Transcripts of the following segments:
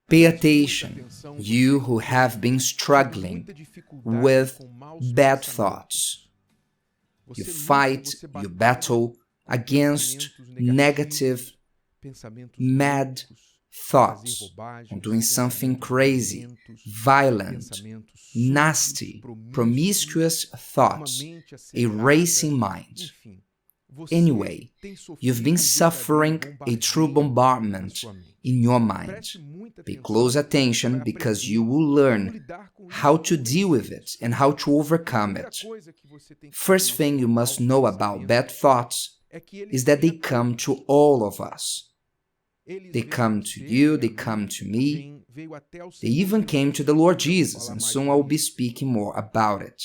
Pay attention, you who have been struggling with bad thoughts. You fight, you battle against negative, mad thoughts on doing something crazy, violent, nasty, promiscuous thoughts, a racing mind. Anyway, you've been suffering a true bombardment in your mind. Pay close attention because you will learn how to deal with it and how to overcome it. First thing you must know about bad thoughts is that they come to all of us. They come to you, they come to me, they even came to the Lord Jesus, and soon I will be speaking more about it.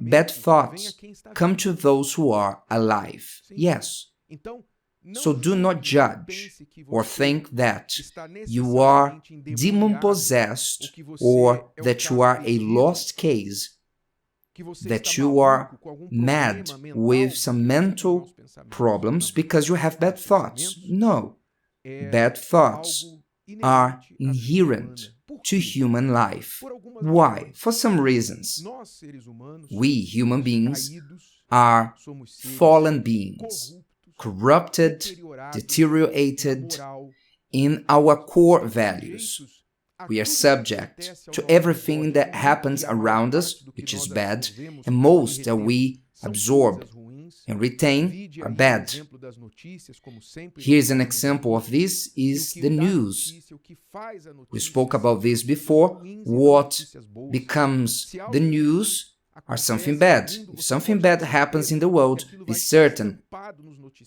Bad thoughts come to those who are alive, yes. So do not judge or think that you are demon-possessed or that you are a lost case, that you are mad with some mental problems because you have bad thoughts. No. Bad thoughts are inherent to human life. Why? For some reasons. We, human beings, are fallen beings, corrupted, deteriorated in our core values. We are subject to everything that happens around us, which is bad, and most that we absorb and retain are bad. Here's an example of this is the news. We spoke about this before. What becomes the news are something bad. If something bad happens in the world, be certain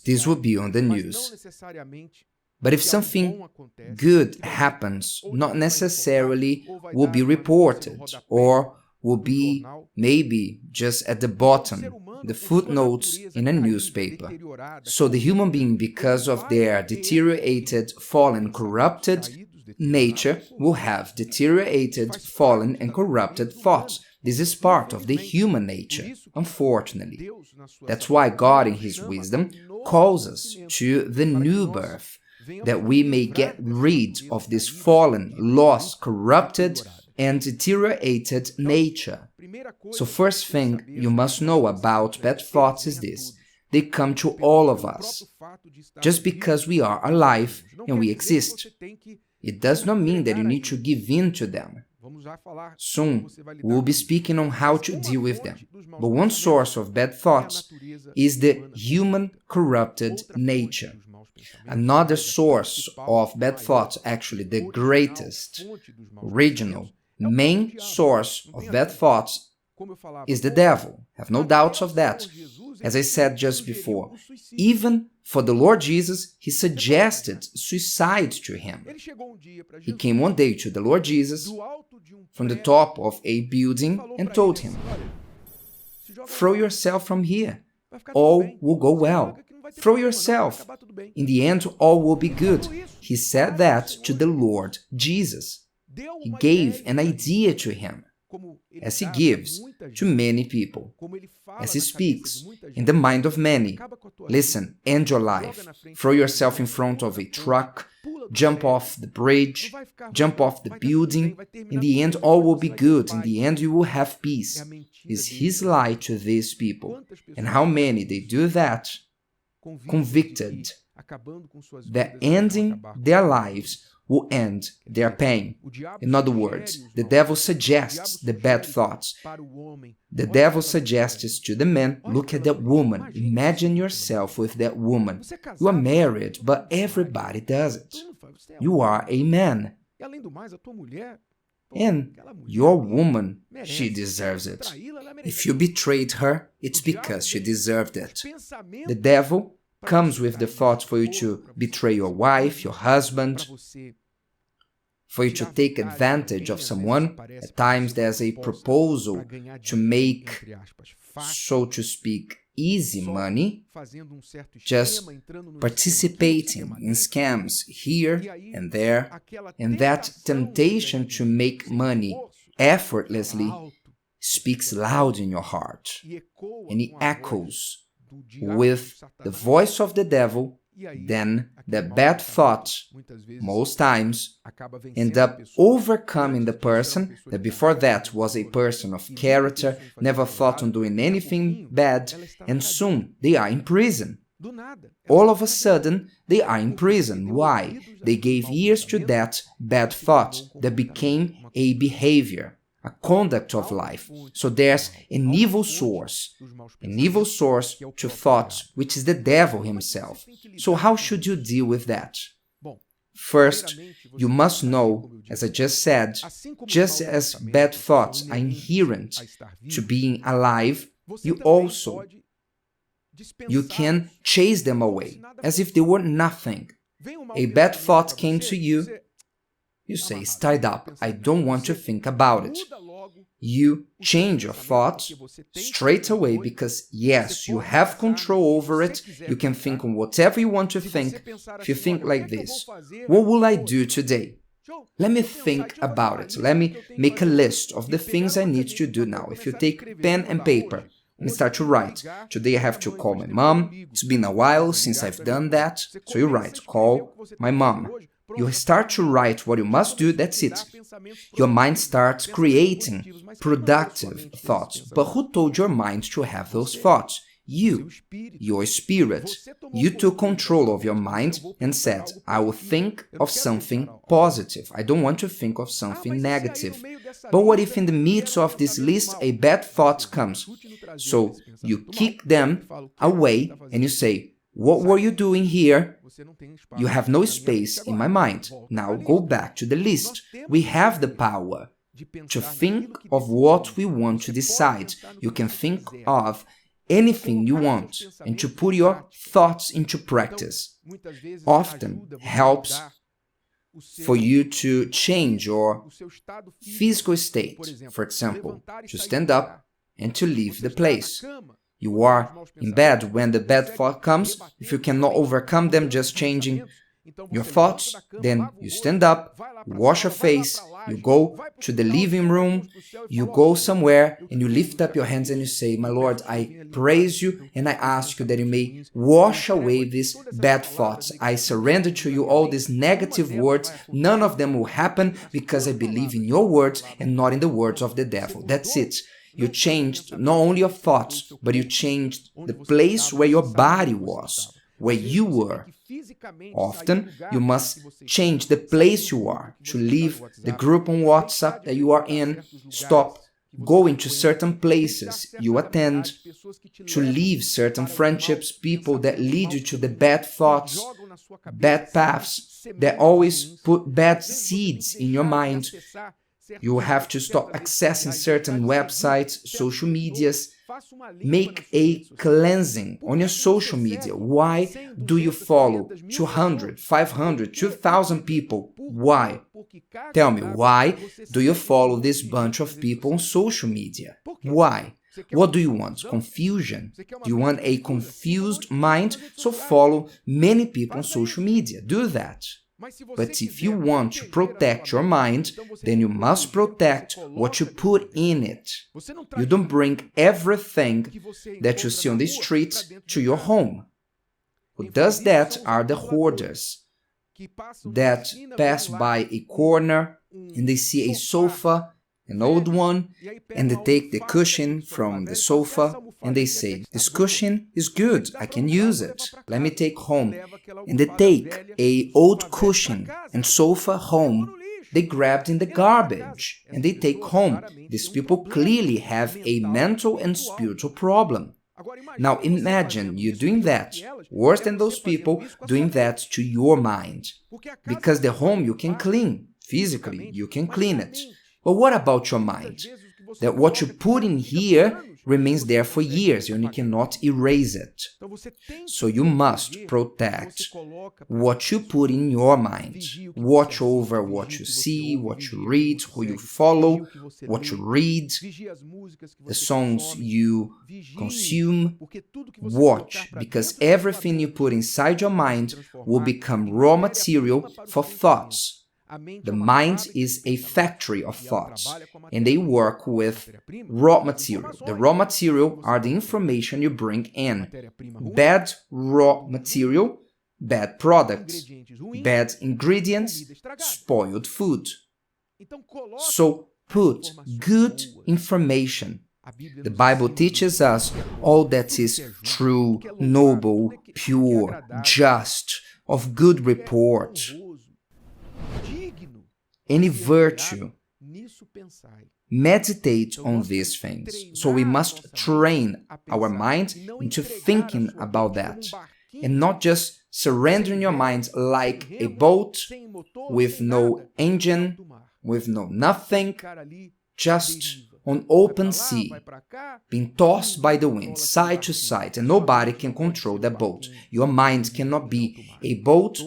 this will be on the news. But if something good happens, not necessarily will be reported or will be maybe just at the bottom, the footnotes in a newspaper. So the human being, because of their deteriorated, fallen, corrupted nature, will have deteriorated, fallen, and corrupted thoughts. This is part of the human nature, unfortunately. That's why God, in His wisdom, calls us to the new birth, that we may get rid of this fallen, lost, corrupted, and deteriorated nature. So first thing you must know about bad thoughts is this. They come to all of us. Just because we are alive and we exist, it does not mean that you need to give in to them. Soon, we will be speaking on how to deal with them. But one source of bad thoughts is the human corrupted nature. Another source of bad thoughts, actually the greatest, original, main source of bad thoughts is the devil. Have no doubts of that. As I said just before, even for the Lord Jesus, He suggested suicide to him. He came one day to the Lord Jesus from the top of a building and told him, "Throw yourself from here. All will go well. Throw yourself. In the end, all will be good." He said that to the Lord Jesus. He gave an idea to him, as He gives to many people, as He speaks in the mind of many. Listen, end your life. Throw yourself in front of a truck, jump off the bridge, jump off the building. In the end, all will be good. In the end, you will have peace. Is His lie to these people. And how many they do that, convicted that ending their lives will end their pain. In other words, the devil suggests the bad thoughts. The devil suggests to the man, look at that woman, imagine yourself with that woman. You are married, but everybody does it. You are a man. And your woman, she deserves it. If you betrayed her, it's because she deserved it. The devil comes with the thought for you to betray your wife, your husband, for you to take advantage of someone. At times there's a proposal to make, so to speak, easy money, just participating in scams here and there, and that temptation to make money effortlessly speaks loud in your heart, and it echoes with the voice of the devil then the bad thoughts, most times, end up overcoming the person that before that was a person of character, never thought on doing anything bad, and soon they are in prison. All of a sudden, they are in prison. Why? They gave ears to that bad thought that became a behavior, a conduct of life. So there's an evil source to thoughts, which is the devil himself. So how should you deal with that? First, you must know, as I just said, just as bad thoughts are inherent to being alive, you can chase them away, as if they were nothing. A bad thought came to you, you say, it's tied up, I don't want to think about it. You change your thoughts straight away because, yes, you have control over it, you can think on whatever you want to think. If you think like this, what will I do today? Let me think about it. Let me make a list of the things I need to do now. If you take pen and paper and start to write, today I have to call my mom, it's been a while since I've done that, so you write, call my mom. You start to write what you must do, that's it. Your mind starts creating productive thoughts. But who told your mind to have those thoughts? You, your spirit. You took control of your mind and said, I will think of something positive. I don't want to think of something negative. But what if in the midst of this list a bad thought comes? So you kick them away and you say, what were you doing here? You have no space in my mind. Now go back to the list. We have the power to think of what we want to decide. You can think of anything you want and to put your thoughts into practice. Often helps for you to change your physical state. For example, to stand up and to leave the place. You are in bed when the bad thought comes. If you cannot overcome them just changing your thoughts, then you stand up, wash your face, you go to the living room, you go somewhere and you lift up your hands and you say, my Lord, I praise you and I ask you that you may wash away these bad thoughts. I surrender to you all these negative words. None of them will happen because I believe in your words and not in the words of the devil. That's it. You changed not only your thoughts, but you changed the place where your body was, where you were. Often, you must change the place you are, to leave the group on WhatsApp that you are in, stop going to certain places you attend, to leave certain friendships, people that lead you to the bad thoughts, bad paths, that always put bad seeds in your mind. You have to stop accessing certain websites, social medias. Make a cleansing on your social media. Why do you follow 200, 500, 2,000 people? Why? Tell me, why do you follow this bunch of people on social media? Why? What do you want? Confusion? Do you want a confused mind? So follow many people on social media. Do that. But if you want to protect your mind, then you must protect what you put in it. You don't bring everything that you see on the streets to your home. Who does that are the hoarders that pass by a corner and they see a sofa, an old one, and they take the cushion from the sofa and they say, this cushion is good, I can use it, let me take home. And they take a old cushion and sofa home, they grabbed in the garbage and they take home. These people clearly have a mental and spiritual problem. Now imagine you doing that, worse than those people doing that to your mind. Because the home you can clean, physically you can clean it. But what about your mind? That what you put in here remains there for years and you cannot erase it. So you must protect what you put in your mind. Watch over what you see, what you read, who you follow, what you read, the songs you consume. Watch, because everything you put inside your mind will become raw material for thoughts. The mind is a factory of thoughts, and they work with raw material. The raw material are the information you bring in. Bad raw material bad products, bad ingredients, spoiled food. So put good information. The Bible teaches us all that is true, noble, pure, just, of good report, any virtue. Meditate on these things. So we must train our mind into thinking about that, and not just surrendering your mind like a boat with no engine, with no nothing, just on open sea, being tossed by the wind side to side, and nobody can control the boat. Your mind cannot be a boat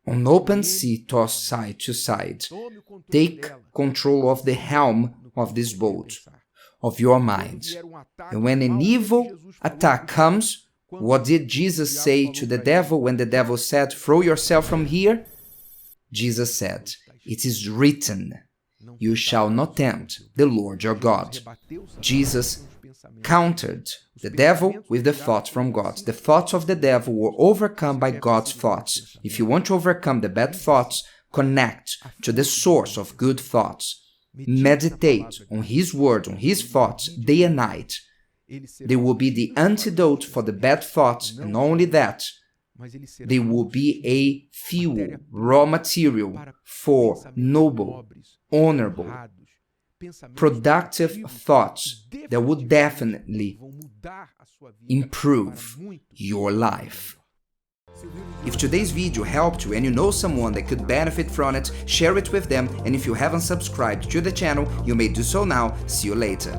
on open sea tossed side to side. Take control of the helm of this boat, of your mind. And when an evil attack comes, what did Jesus say to the devil when the devil said, "Throw yourself from here"? Jesus said, "It is written, you shall not tempt the Lord your God." Jesus countered the devil with the thoughts from God. The thoughts of the devil were overcome by God's thoughts. If you want to overcome the bad thoughts, connect to the source of good thoughts. Meditate on His word, on His thoughts, day and night. They will be the antidote for the bad thoughts, and not only that, they will be a fuel, raw material for noble, honorable, productive thoughts that would definitely improve your life. If today's video helped you and you know someone that could benefit from it, share it with them, and if you haven't subscribed to the channel, you may do so now. See you later.